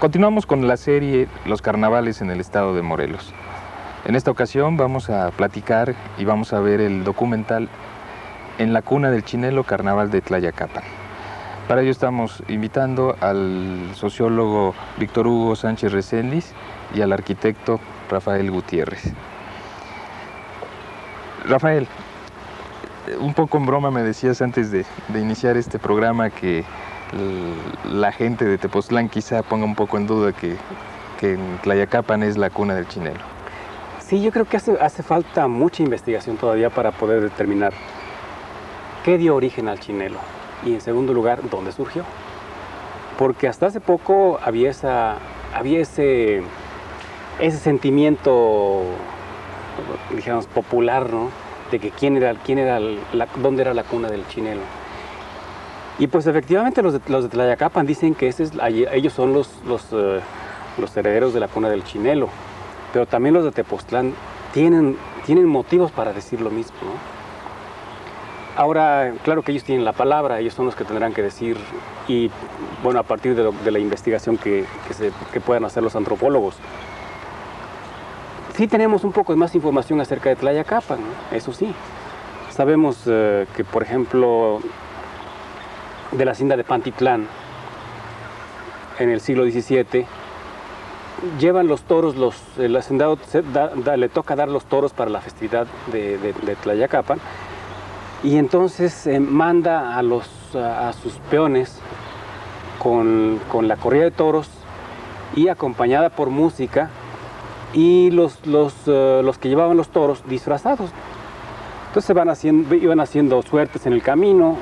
Continuamos con la serie Los carnavales en el estado de Morelos. En esta ocasión vamos a platicar y vamos a ver el documental En la cuna del Chinelo, Carnaval de Tlayacapan. Para ello estamos invitando al sociólogo Víctor Hugo Sánchez Reséndiz y al arquitecto Rafael Gutiérrez. Rafael, un poco en broma me decías antes de iniciar este programa que la gente de Tepoztlán quizá ponga un poco en duda que en Tlayacapan es la cuna del Chinelo. Sí, yo creo que hace falta mucha investigación todavía para poder determinar qué dio origen al Chinelo y, en segundo lugar, dónde surgió. Porque hasta hace poco había ese sentimiento, digamos, popular, ¿no? De que dónde era la cuna del Chinelo. Y pues efectivamente los de Tlayacapan dicen que ellos son los herederos de la cuna del Chinelo, pero también los de Tepoztlán tienen motivos para decir lo mismo, ¿no? Ahora, claro que ellos tienen la palabra, ellos son los que tendrán que decir, y bueno, a partir de la investigación que puedan hacer los antropólogos. Sí tenemos un poco más información acerca de Tlayacapan, ¿no? Eso sí. Sabemos que, por ejemplo, de la hacienda de Pantitlán, en el siglo XVII, llevan los toros, el hacendado le toca dar los toros para la festividad de Tlayacapan, y entonces manda a sus peones con la corrida de toros y acompañada por música, y los que llevaban los toros disfrazados. Entonces iban haciendo suertes en el camino,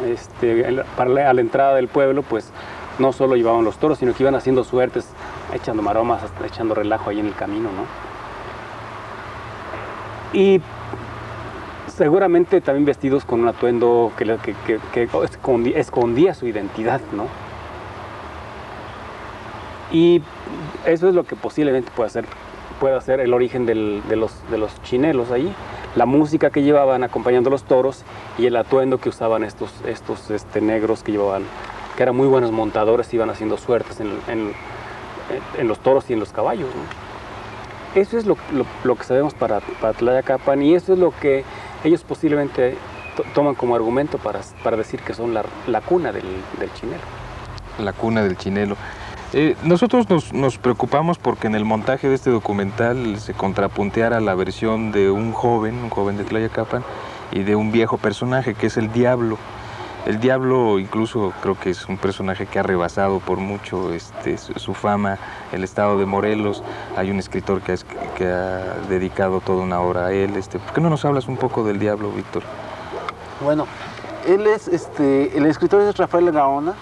a la entrada del pueblo, pues no solo llevaban los toros, sino que iban haciendo suertes, echando maromas, echando relajo ahí en el camino, ¿no? Y seguramente también vestidos con un atuendo que escondía su identidad, ¿no? Y eso es lo que posiblemente puede ser el origen de los chinelos ahí. La música que llevaban acompañando los toros y el atuendo que usaban estos negros que eran muy buenos montadores, iban haciendo suertes en los toros y en los caballos, ¿no? Eso es lo que sabemos para Tlayacapan, y eso es lo que ellos posiblemente toman como argumento para decir que son la cuna del Chinelo. La cuna del Chinelo. Nosotros nos preocupamos porque en el montaje de este documental se contrapunteara la versión de un joven de Tlayacapan, y de un viejo personaje que es el Diablo. El Diablo incluso creo que es un personaje que ha rebasado por mucho su fama el estado de Morelos. Hay un escritor que ha dedicado toda una obra a él. ¿Por qué no nos hablas un poco del Diablo, Víctor? Bueno, él es, el escritor es Rafael Gaona.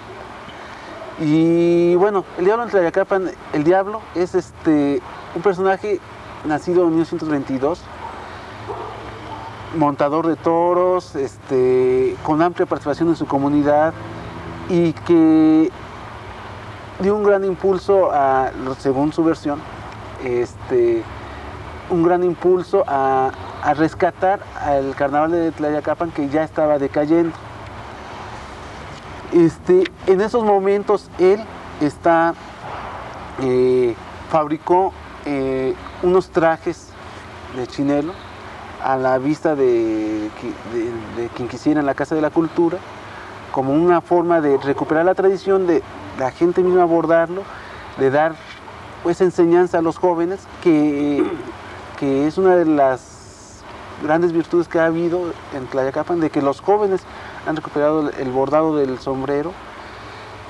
Y bueno, el Diablo en Tlayacapan, el Diablo es un personaje nacido en 1922, montador de toros, con amplia participación en su comunidad, y que dio un gran impulso según su versión, un gran impulso a rescatar al carnaval de Tlayacapan, que ya estaba decayendo. En esos momentos él fabricó unos trajes de Chinelo a la vista de quien quisiera en la Casa de la Cultura, como una forma de recuperar la tradición, de la gente misma abordarlo, de dar pues enseñanza a los jóvenes, que es una de las grandes virtudes que ha habido en Tlayacapan, de que los jóvenes han recuperado el bordado del sombrero,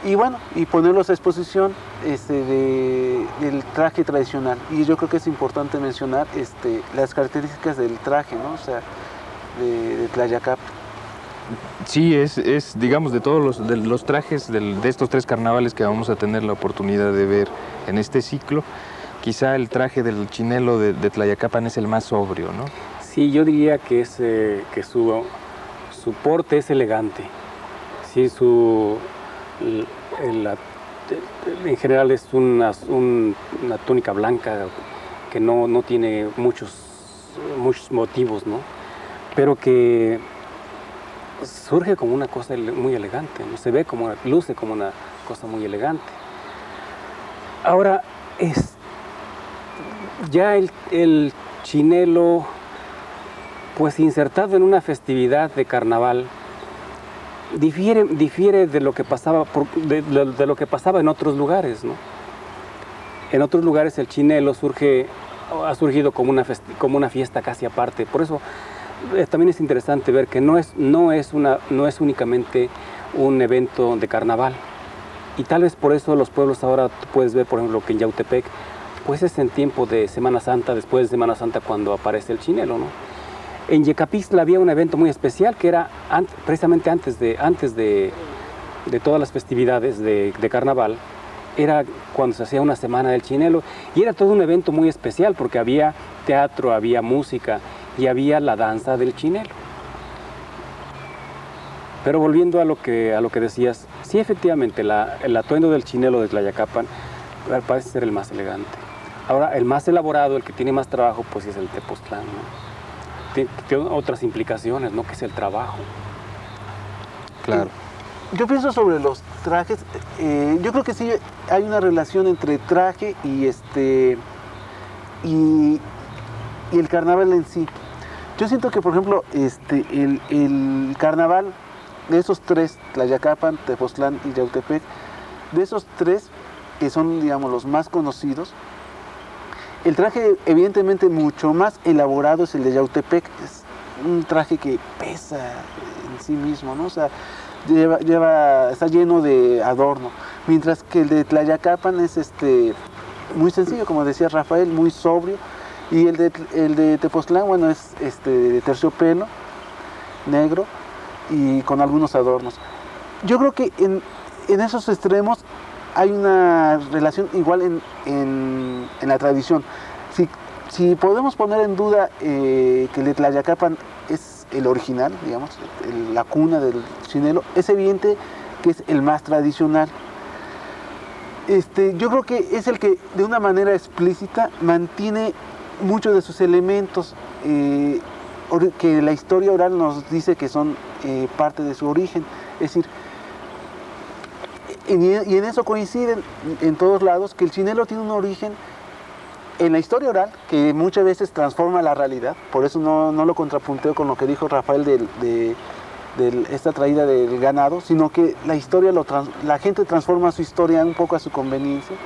y bueno, y ponerlos a exposición del traje tradicional. Y yo creo que es importante mencionar las características del traje, ¿no? O sea, de Tlayacapan. Sí, es digamos, de todos los trajes de estos tres carnavales que vamos a tener la oportunidad de ver en este ciclo, quizá el traje del Chinelo de Tlayacapan es el más sobrio, ¿no? Sí, yo diría que su porte es elegante. Sí, en general es una túnica blanca que no tiene muchos motivos, ¿no? Pero que surge como una cosa muy elegante, ¿no? Luce como una cosa muy elegante. Ahora, ya el chinelo, pues insertado en una festividad de carnaval, difiere de lo que pasaba, de lo que pasaba en otros lugares, ¿no? En otros lugares el chinelo ha surgido como una fiesta casi aparte. Por eso también es interesante ver que no es únicamente un evento de carnaval. Y tal vez por eso los pueblos ahora, tú puedes ver, por ejemplo, que en Yautepec, pues es en tiempo de Semana Santa, después de Semana Santa, cuando aparece el chinelo, ¿no? En Yecapixtla había un evento muy especial que era precisamente antes de todas las festividades de carnaval. Era cuando se hacía una semana del chinelo y era todo un evento muy especial porque había teatro, había música y había la danza del chinelo. Pero volviendo a lo que decías, sí, efectivamente, el atuendo del chinelo de Tlayacapan parece ser el más elegante. Ahora, el más elaborado, el que tiene más trabajo, pues es el Tepoztlán, ¿no? Tiene otras implicaciones, ¿no? Que es el trabajo. Claro. Yo pienso sobre los trajes, yo creo que sí hay una relación entre traje y el carnaval en sí. Yo siento que, por ejemplo, el carnaval de esos tres, Tlayacapan, Tepoztlán y Yautepec, de esos tres, que son, digamos, los más conocidos, el traje evidentemente mucho más elaborado es el de Yautepec. Es un traje que pesa en sí mismo, ¿no? O sea, está lleno de adorno, mientras que el de Tlayacapan es muy sencillo, como decía Rafael, muy sobrio, y el de Tepoztlán, bueno, es de terciopelo negro y con algunos adornos. Yo creo que en esos extremos hay una relación igual en la tradición. Si podemos poner en duda que el de Tlayacapan es el original, digamos, la cuna del chinelo, es evidente que es el más tradicional. Yo creo que es el que de una manera explícita mantiene muchos de sus elementos que la historia oral nos dice que son parte de su origen. Es decir, y en eso coinciden en todos lados, que el chinelo tiene un origen en la historia oral, que muchas veces transforma la realidad. Por eso no lo contrapunteo con lo que dijo Rafael de esta traída del ganado, sino que la historia, la gente transforma su historia un poco a su conveniencia.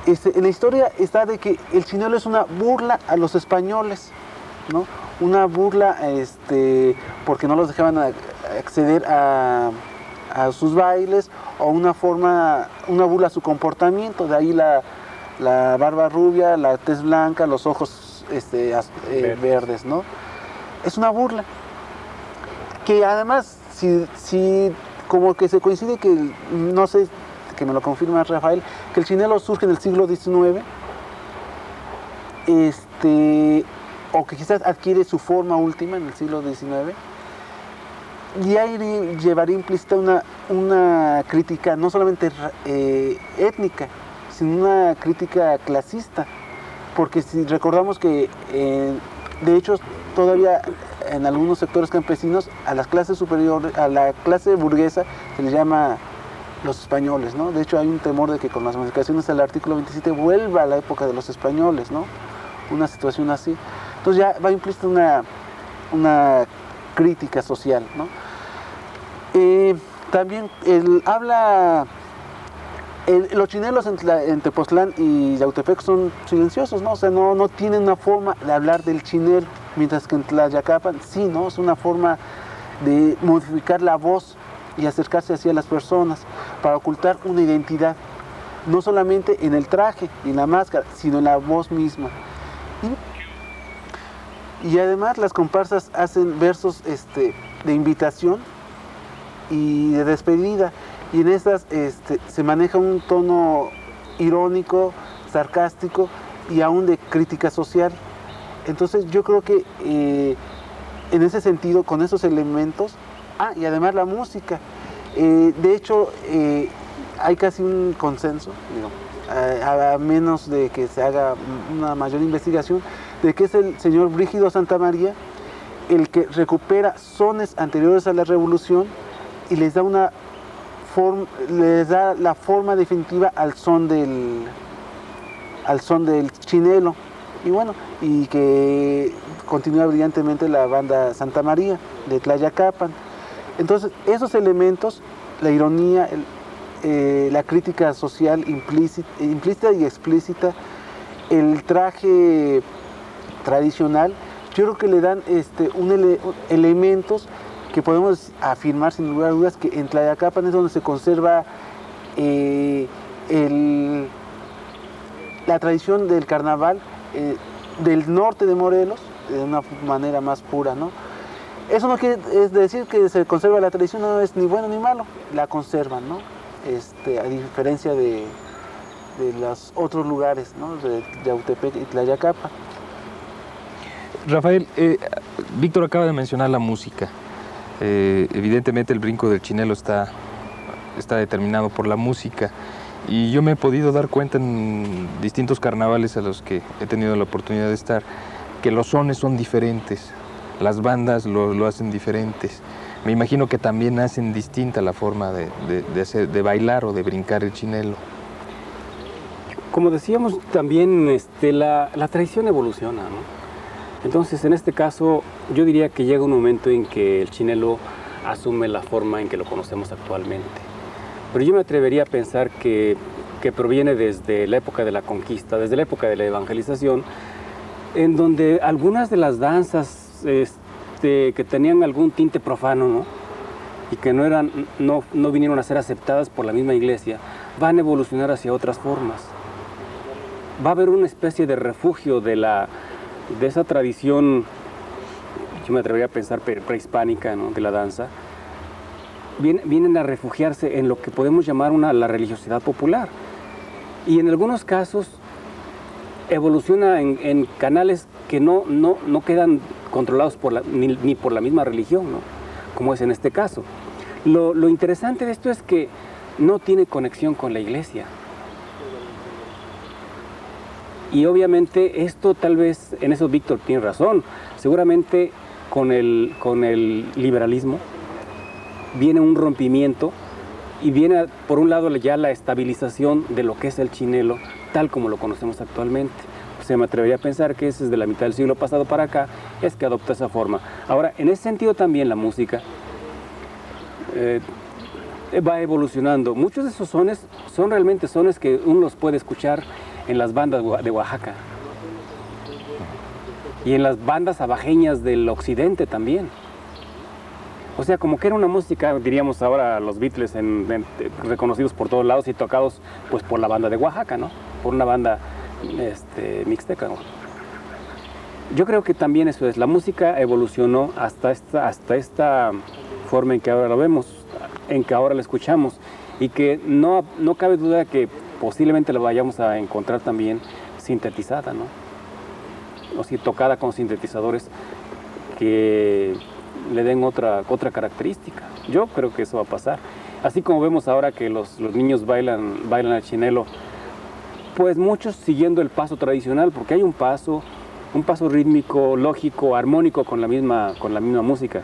En la historia está de que el chinelo es una burla a los españoles, ¿no? Una burla porque no los dejaban acceder a sus bailes, o una burla a su comportamiento. De ahí la barba rubia, la tez blanca, los ojos verdes, ¿no? Es una burla. Que además, si como que se coincide que, no sé, que me lo confirma Rafael, que el chinelo surge en el siglo XIX, o que quizás adquiere su forma última en el siglo XIX, y ahí llevaría implícita una crítica no solamente étnica, sino una crítica clasista, porque si recordamos que de hecho todavía en algunos sectores campesinos a las clases superiores, a la clase burguesa se le llama los españoles, ¿no? De hecho hay un temor de que con las modificaciones del artículo 27 vuelva a la época de los españoles, ¿no? Una situación así. Entonces ya va implícita una crítica social, ¿no? También los chinelos en Tepoztlán y Yautepec son silenciosos, ¿no? O sea, no tienen una forma de hablar del chinelo, mientras que en Tlayacapan sí, ¿no? Es una forma de modificar la voz y acercarse hacia las personas para ocultar una identidad, no solamente en el traje y en la máscara, sino en la voz misma. Y además las comparsas hacen versos de invitación y de despedida, y en estas se maneja un tono irónico, sarcástico y aún de crítica social. Entonces yo creo que en ese sentido, con esos elementos, y además la música, de hecho hay casi un consenso, a menos de que se haga una mayor investigación, de que es el señor Brígido Santamaría el que recupera sones anteriores a la Revolución y les da una les da la forma definitiva al son del chinelo. Y bueno, y que continúa brillantemente la banda Santa María de Tlayacapan. Entonces, esos elementos, la ironía, la crítica social implícita y explícita, el traje tradicional, yo creo que le dan elementos que podemos afirmar sin lugar a dudas que en Tlayacapan es donde se conserva la tradición del carnaval del norte de Morelos, de una manera más pura, ¿no? Eso no quiere decir que se conserva la tradición, no es ni bueno ni malo, la conservan, ¿no? A diferencia de los otros lugares, ¿no? De Yautepec y Tlayacapan. Rafael, Víctor acaba de mencionar la música. Evidentemente el brinco del chinelo está determinado por la música. Y yo me he podido dar cuenta en distintos carnavales a los que he tenido la oportunidad de estar, que los sones son diferentes, las bandas lo hacen diferentes. Me imagino que también hacen distinta la forma de bailar o de brincar el chinelo. Como decíamos, también la tradición evoluciona, ¿no? Entonces, en este caso, yo diría que llega un momento en que el chinelo asume la forma en que lo conocemos actualmente. Pero yo me atrevería a pensar que proviene desde la época de la conquista, desde la época de la evangelización, en donde algunas de las danzas que tenían algún tinte profano, ¿no? Y que no vinieron a ser aceptadas por la misma iglesia, van a evolucionar hacia otras formas. Va a haber una especie de refugio de esa tradición, yo me atrevería a pensar prehispánica, ¿no? De la danza. Vienen a refugiarse en lo que podemos llamar la religiosidad popular. Y en algunos casos evoluciona en canales que no quedan controlados ni por la misma religión, ¿no? Como es en este caso. Lo interesante de esto es que no tiene conexión con la iglesia. Y obviamente esto tal vez, en eso Víctor tiene razón, seguramente con el liberalismo viene un rompimiento y viene por un lado ya la estabilización de lo que es el chinelo tal como lo conocemos actualmente. O sea, me atrevería a pensar que es desde la mitad del siglo pasado para acá es que adopta esa forma. Ahora, en ese sentido también la música va evolucionando. Muchos de esos sones son realmente sones que uno los puede escuchar en las bandas de Oaxaca y en las bandas abajeñas del occidente también. O sea, como que era una música, diríamos ahora los Beatles, reconocidos por todos lados y tocados pues por la banda de Oaxaca, ¿no? Por una banda mixteca, ¿no? Yo creo que también eso es, la música evolucionó hasta esta forma en que ahora lo vemos, en que ahora la escuchamos, y que no cabe duda que posiblemente la vayamos a encontrar también sintetizada, ¿no? O sea, tocada con sintetizadores que le den otra característica. Yo creo que eso va a pasar. Así como vemos ahora que los niños bailan al chinelo, pues muchos siguiendo el paso tradicional, porque hay un paso rítmico, lógico, armónico con la misma música.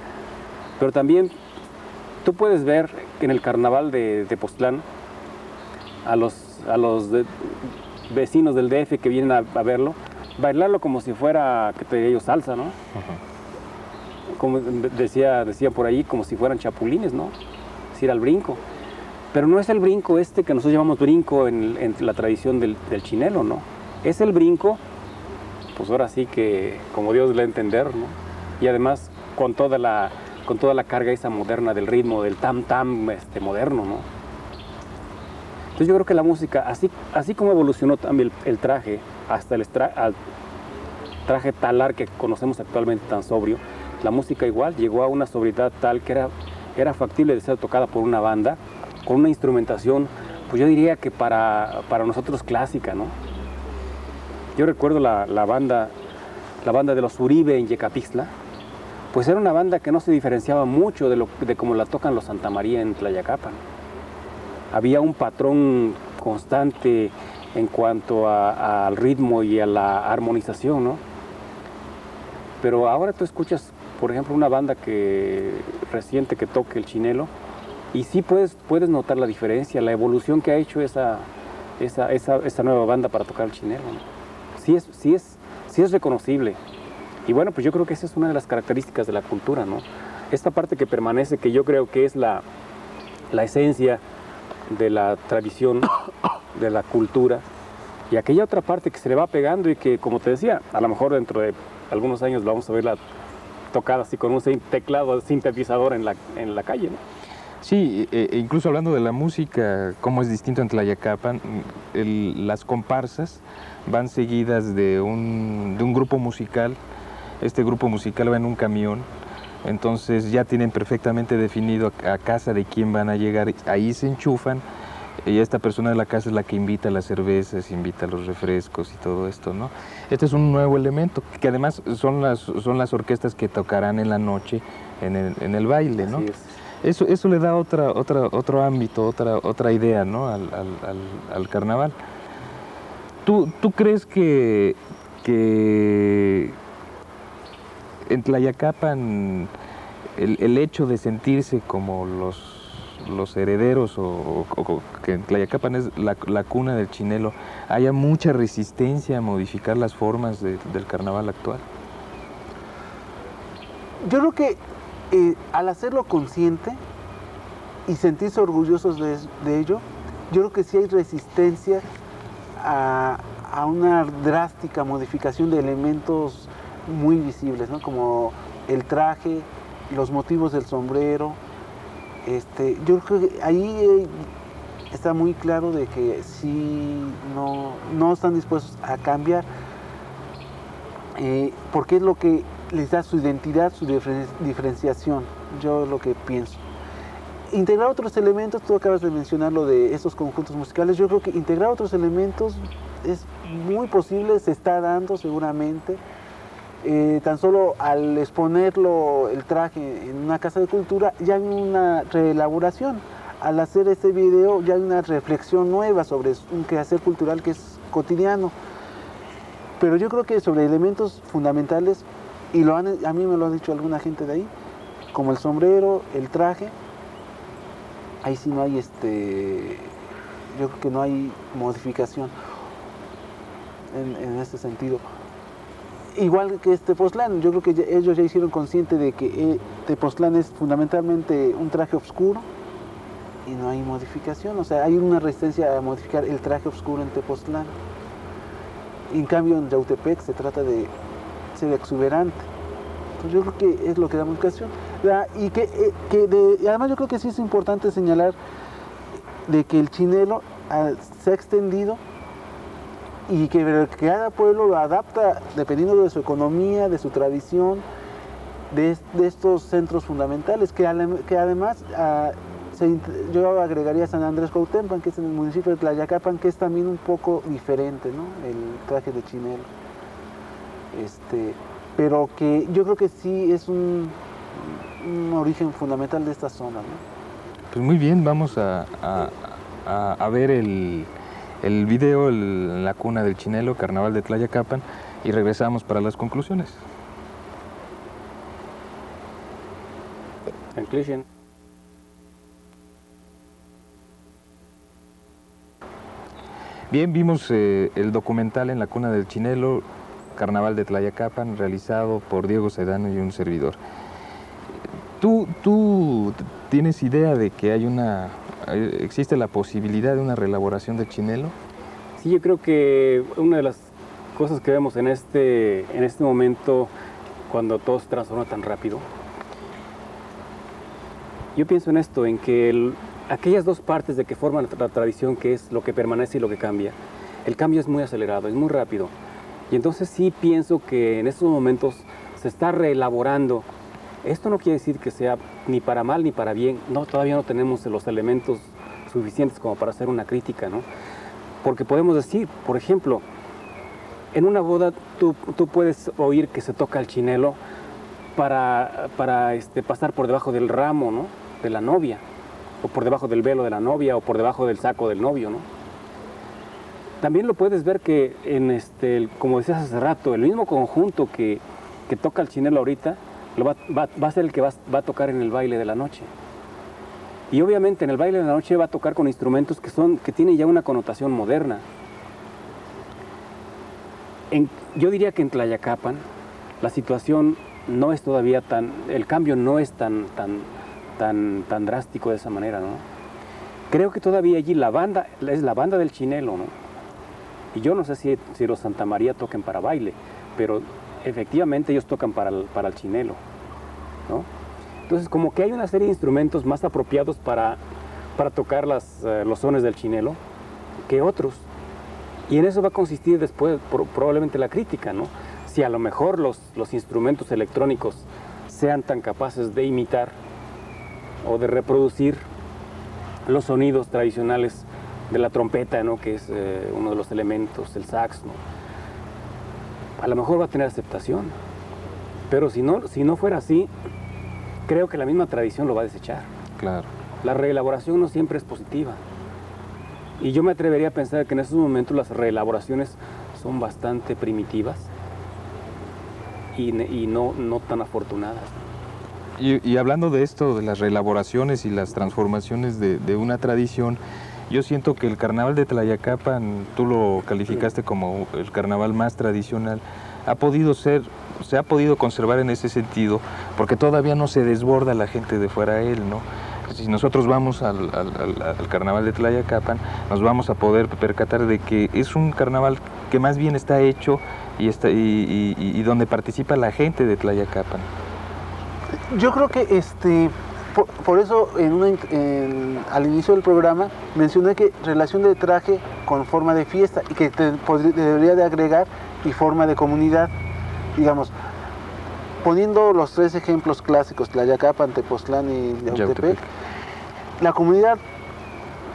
Pero también tú puedes ver que en el carnaval de Tepoztlán a los vecinos del DF que vienen a verlo, bailarlo como si fuera, que te diría yo, salsa, ¿no? Como decía por ahí, como si fueran chapulines, ¿no? Es decir, al brinco. Pero no es el brinco que nosotros llamamos brinco en la tradición del chinelo, ¿no? Es el brinco, pues ahora sí que como Dios le da a entender, ¿no? Y además con toda la carga esa moderna del ritmo, del tam-tam moderno, ¿no? Entonces yo creo que la música, así como evolucionó también el traje, hasta el traje talar que conocemos actualmente tan sobrio, la música igual llegó a una sobriedad tal que era factible de ser tocada por una banda, con una instrumentación, pues yo diría que para nosotros clásica, ¿no? Yo recuerdo la banda de los Uribe en Yecapixtla, pues era una banda que no se diferenciaba mucho de cómo la tocan los Santa María en Tlayacapan. Había un patrón constante en cuanto al ritmo y a la armonización, ¿no? Pero ahora tú escuchas, por ejemplo, una banda reciente que toque el chinelo Y sí puedes notar la diferencia, la evolución que ha hecho esa nueva banda para tocar el chinelo, ¿no? Sí es reconocible. Y bueno, pues yo creo que esa es una de las características de la cultura, ¿no? Esta parte que permanece, que yo creo que es la esencia de la tradición, de la cultura, y aquella otra parte que se le va pegando y que, como te decía, a lo mejor dentro de algunos años vamos a verla tocada así con un teclado sintetizador en la calle, ¿no? Sí, incluso hablando de la música, cómo es distinto en Tlayacapan, las comparsas van seguidas de un grupo musical. Este grupo musical va en un camión, entonces ya tienen perfectamente definido a casa de quién van a llegar, ahí se enchufan y esta persona de la casa es la que invita las cervezas, invita los refrescos y todo esto, ¿no? Este es un nuevo elemento, que además son las orquestas que tocarán en la noche en el baile, ¿no? Así es. Eso le da otro ámbito, otra idea, ¿no? al carnaval. ¿Tú crees que en Tlayacapan el hecho de sentirse como los herederos o que en Tlayacapan es la cuna del chinelo, haya mucha resistencia a modificar las formas del carnaval actual? Yo creo que al hacerlo consciente y sentirse orgullosos de ello, yo creo que sí hay resistencia a una drástica modificación de elementos muy visibles, ¿no? Como el traje, los motivos del sombrero. Yo creo que ahí está muy claro de que sí no están dispuestos a cambiar, porque es lo que les da su identidad, su diferenciación. Yo es lo que pienso. Integrar otros elementos, tú acabas de mencionar lo de estos conjuntos musicales, yo creo que integrar otros elementos es muy posible, se está dando seguramente. Tan solo al exponerlo el traje en una casa de cultura ya hay una reelaboración. Al hacer este video ya hay una reflexión nueva sobre un quehacer cultural que es cotidiano. Pero yo creo que sobre elementos fundamentales, y a mí me lo ha dicho alguna gente de ahí, como el sombrero, el traje, ahí sí no hay yo creo que no hay modificación en este sentido. Igual que Tepoztlán, yo creo que ellos ya hicieron consciente de que Tepoztlán es fundamentalmente un traje oscuro y no hay modificación, o sea, hay una resistencia a modificar el traje oscuro en Tepoztlán. En cambio en Yautepec se trata de ser exuberante. Entonces yo creo que es lo que da modificación. Y además yo creo que sí es importante señalar de que el chinelo se ha extendido y que cada pueblo lo adapta dependiendo de su economía, de su tradición, de estos centros fundamentales, que además yo agregaría San Andrés Cuauhtémoc, que es en el municipio de Tlayacapan, que es también un poco diferente, ¿no? El traje de chinelo. Pero que yo creo que sí es un origen fundamental de esta zona, ¿no? Pues muy bien, vamos a ver el video, La cuna del chinelo, Carnaval de Tlayacapan, y regresamos para las conclusiones. Conclusion. Bien, vimos el documental En la cuna del chinelo, Carnaval de Tlayacapan, realizado por Diego Sedano y un servidor. ¿Tú tienes idea de que existe la posibilidad de una reelaboración del chinelo? Sí, yo creo que una de las cosas que vemos en este momento, cuando todo se transforma tan rápido, yo pienso en esto, en que aquellas dos partes de que forman la tradición, que es lo que permanece y lo que cambia, el cambio es muy acelerado, es muy rápido. Y entonces sí pienso que en estos momentos se está reelaborando. Esto no quiere decir que sea ni para mal ni para bien. No, todavía no tenemos los elementos suficientes como para hacer una crítica, ¿no? Porque podemos decir, por ejemplo, en una boda tú puedes oír que se toca el chinelo para pasar por debajo del ramo, ¿no? De la novia, o por debajo del velo de la novia, o por debajo del saco del novio, ¿no? También lo puedes ver que como decías hace rato, el mismo conjunto que toca el chinelo ahorita va a ser el que va a tocar en el baile de la noche. Y obviamente en el baile de la noche va a tocar con instrumentos que tienen ya una connotación moderna. Yo diría que en Tlayacapan la situación no es todavía el cambio no es tan drástico de esa manera, ¿no? Creo que todavía allí la banda es la banda del Chinelo, ¿no? Y yo no sé si los Santa María toquen para baile, pero efectivamente ellos tocan para el Chinelo, ¿no? Entonces, como que hay una serie de instrumentos más apropiados para tocar los sones del Chinelo que otros. Y en eso va a consistir después probablemente la crítica, ¿no? Si a lo mejor los instrumentos electrónicos sean tan capaces de imitar o de reproducir los sonidos tradicionales de la trompeta, ¿no? Que es uno de los elementos, el sax, ¿no? A lo mejor va a tener aceptación, pero si no fuera así, creo que la misma tradición lo va a desechar. Claro. La reelaboración no siempre es positiva. Y yo me atrevería a pensar que en estos momentos las reelaboraciones son bastante primitivas y no tan afortunadas. Y hablando de esto, de las reelaboraciones y las transformaciones de una tradición, yo siento que el carnaval de Tlayacapan, tú lo calificaste como el carnaval más tradicional, se ha podido conservar en ese sentido, porque todavía no se desborda la gente de fuera a él, ¿no? Si nosotros vamos al carnaval de Tlayacapan, nos vamos a poder percatar de que es un carnaval que más bien está hecho y donde participa la gente de Tlayacapan. Yo creo que por eso al inicio del programa mencioné que relación de traje con forma de fiesta y que debería de agregar y forma de comunidad, digamos, poniendo los tres ejemplos clásicos, Tlayacapan, Tepoztlán y Yautepec. La comunidad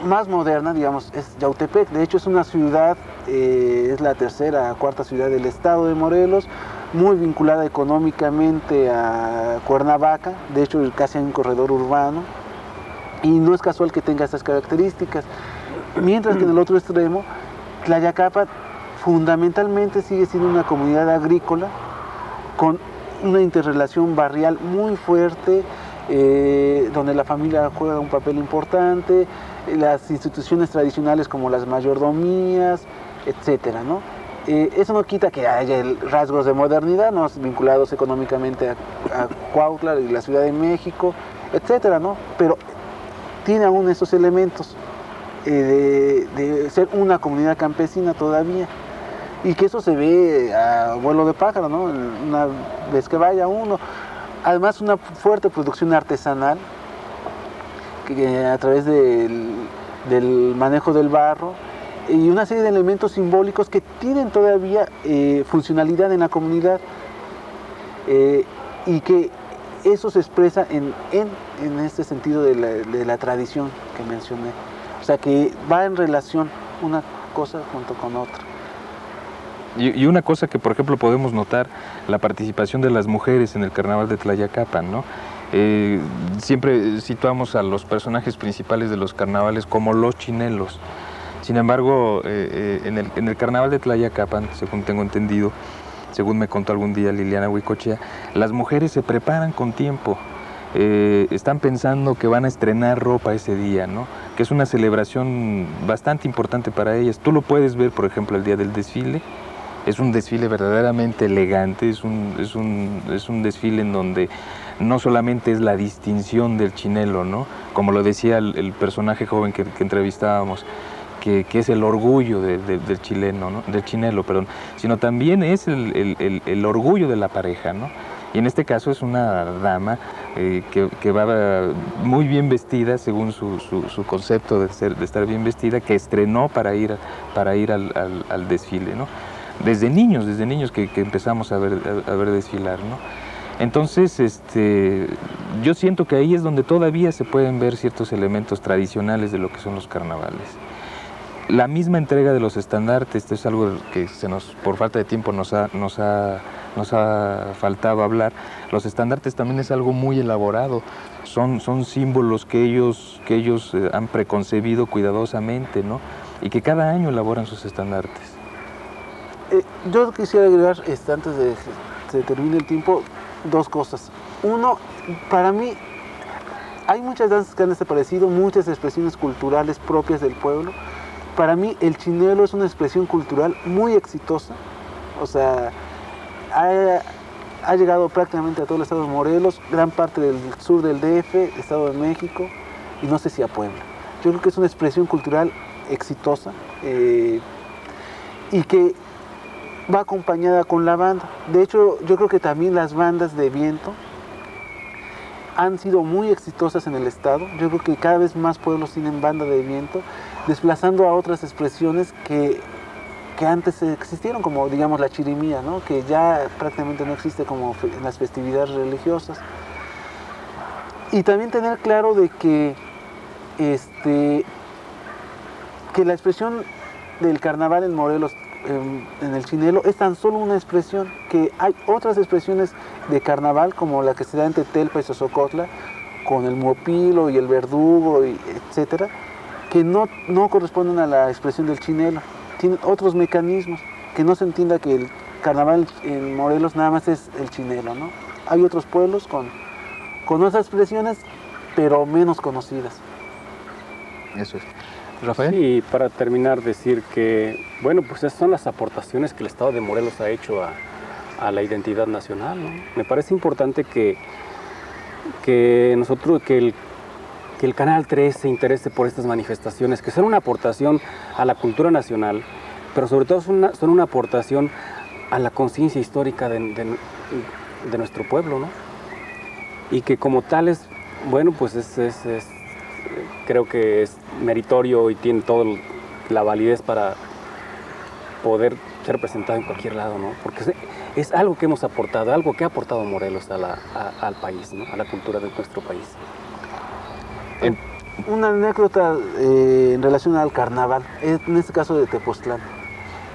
más moderna, digamos, es Yautepec. De hecho, es una ciudad, es la tercera, cuarta ciudad del estado de Morelos, muy vinculada económicamente a Cuernavaca. De hecho, casi hay un corredor urbano. Y no es casual que tenga estas características. Mientras que en el otro extremo, Tlayacapan fundamentalmente sigue siendo una comunidad agrícola con una interrelación barrial muy fuerte, donde la familia juega un papel importante, las instituciones tradicionales como las mayordomías, etcétera, ¿no? Eso no quita que haya rasgos de modernidad, ¿no? Vinculados económicamente a Cuautla y la Ciudad de México, etcétera, ¿no? Pero tiene aún esos elementos de ser una comunidad campesina todavía. Y que eso se ve a vuelo de pájaro, ¿no? Una vez que vaya uno. Además, una fuerte producción artesanal que a través del manejo del barro y una serie de elementos simbólicos que tienen todavía funcionalidad en la comunidad y que eso se expresa en este sentido de la tradición que mencioné. O sea, que va en relación una cosa junto con otra. Y una cosa que, por ejemplo, podemos notar, la participación de las mujeres en el carnaval de Tlayacapan, ¿no? Siempre situamos a los personajes principales de los carnavales como los chinelos. Sin embargo, en el carnaval de Tlayacapan, según tengo entendido, según me contó algún día Liliana Huicochea, las mujeres se preparan con tiempo. Están pensando que van a estrenar ropa ese día, ¿no? Que es una celebración bastante importante para ellas. Tú lo puedes ver, por ejemplo, el día del desfile. Es un desfile verdaderamente elegante, es un desfile en donde no solamente es la distinción del chinelo, ¿no? Como lo decía el personaje joven que entrevistábamos, que es el orgullo del chileno, ¿no? Del chinelo, perdón, sino también es el orgullo de la pareja, ¿no? Y en este caso es una dama que va muy bien vestida, según su concepto de estar bien vestida, que estrenó para ir al desfile, ¿no? Desde niños que empezamos a ver desfilar, ¿no? Entonces, yo siento que ahí es donde todavía se pueden ver ciertos elementos tradicionales de lo que son los carnavales. La misma entrega de los estandartes, esto es algo que por falta de tiempo nos ha faltado hablar. Los estandartes también es algo muy elaborado, son símbolos que ellos han preconcebido cuidadosamente, ¿no? Y que cada año elaboran sus estandartes. Yo quisiera agregar, antes de que se termine el tiempo, dos cosas. Uno, para mí, hay muchas danzas que han desaparecido, muchas expresiones culturales propias del pueblo. Para mí el chinelo es una expresión cultural muy exitosa, o sea, ha llegado prácticamente a todo el estado de Morelos, gran parte del sur del DF, Estado de México, y no sé si a Puebla. Yo creo que es una expresión cultural exitosa y que va acompañada con la banda. De hecho, yo creo que también las bandas de viento han sido muy exitosas en el estado. Yo creo que cada vez más pueblos tienen banda de viento, desplazando a otras expresiones que antes existieron, como digamos la chirimía, ¿no? Que ya prácticamente no existe como en las festividades religiosas. Y también tener claro de que la expresión del carnaval en Morelos, en el chinelo, es tan solo una expresión, que hay otras expresiones de carnaval, como la que se da en Tetelpa y Sosocotla, con el mopilo y el verdugo, etcétera, que no corresponden a la expresión del chinelo. Tienen otros mecanismos, que no se entienda que el carnaval en Morelos nada más es el chinelo, ¿no? Hay otros pueblos con otras expresiones, pero menos conocidas. Eso es. Rafael. Sí, para terminar decir que, bueno, pues esas son las aportaciones que el Estado de Morelos ha hecho a la identidad nacional, ¿no? Me parece importante que el Canal 3 se interese por estas manifestaciones, que son una aportación a la cultura nacional, pero sobre todo son una aportación a la conciencia histórica de nuestro pueblo, ¿no? Y que como tales, bueno, pues creo que es meritorio y tiene toda la validez para poder ser presentado en cualquier lado, ¿no? Porque es algo que hemos aportado, algo que ha aportado Morelos al país, ¿no? A la cultura de nuestro país. Una anécdota en relación al carnaval, en este caso de Tepoztlán.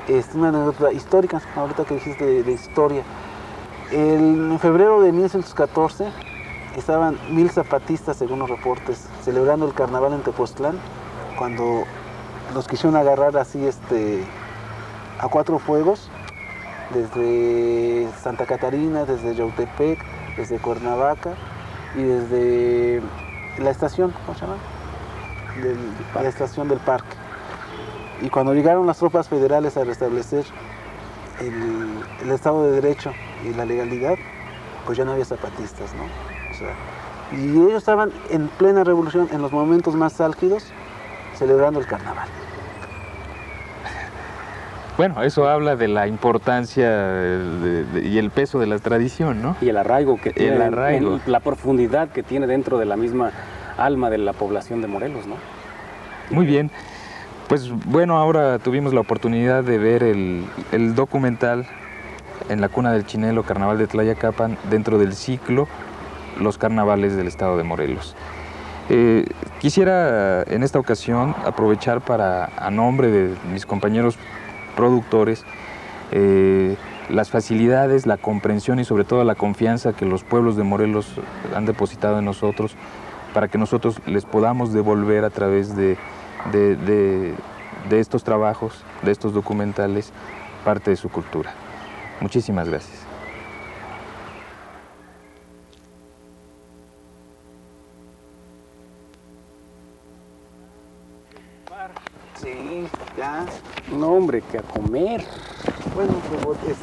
Es una anécdota histórica, ahorita que dijiste de historia. En febrero de 1914 estaban 1000 zapatistas, según los reportes, celebrando el carnaval en Tepoztlán, cuando los quisieron agarrar así a 4 fuegos, desde Santa Catarina, desde Yautepec, desde Cuernavaca y desde la estación, ¿cómo se llama? La estación del parque. Y cuando llegaron las tropas federales a restablecer el Estado de Derecho y la legalidad, pues ya no había zapatistas, ¿no? O sea, y ellos estaban en plena revolución, en los momentos más álgidos, celebrando el carnaval. Bueno, eso habla de la importancia y el peso de la tradición, ¿no? Y el arraigo que tiene, el arraigo. la profundidad que tiene dentro de la misma alma de la población de Morelos, ¿no? Muy bien. Pues bueno, ahora tuvimos la oportunidad de ver el documental En la cuna del chinelo, Carnaval de Tlayacapan, dentro del ciclo Los Carnavales del Estado de Morelos. Quisiera en esta ocasión aprovechar para, a nombre de mis compañeros productores, las facilidades, la comprensión y sobre todo la confianza que los pueblos de Morelos han depositado en nosotros, para que nosotros les podamos devolver a través de estos trabajos, de estos documentales, parte de su cultura. Muchísimas gracias. Sí, ya. No, hombre, que a comer. Bueno, pues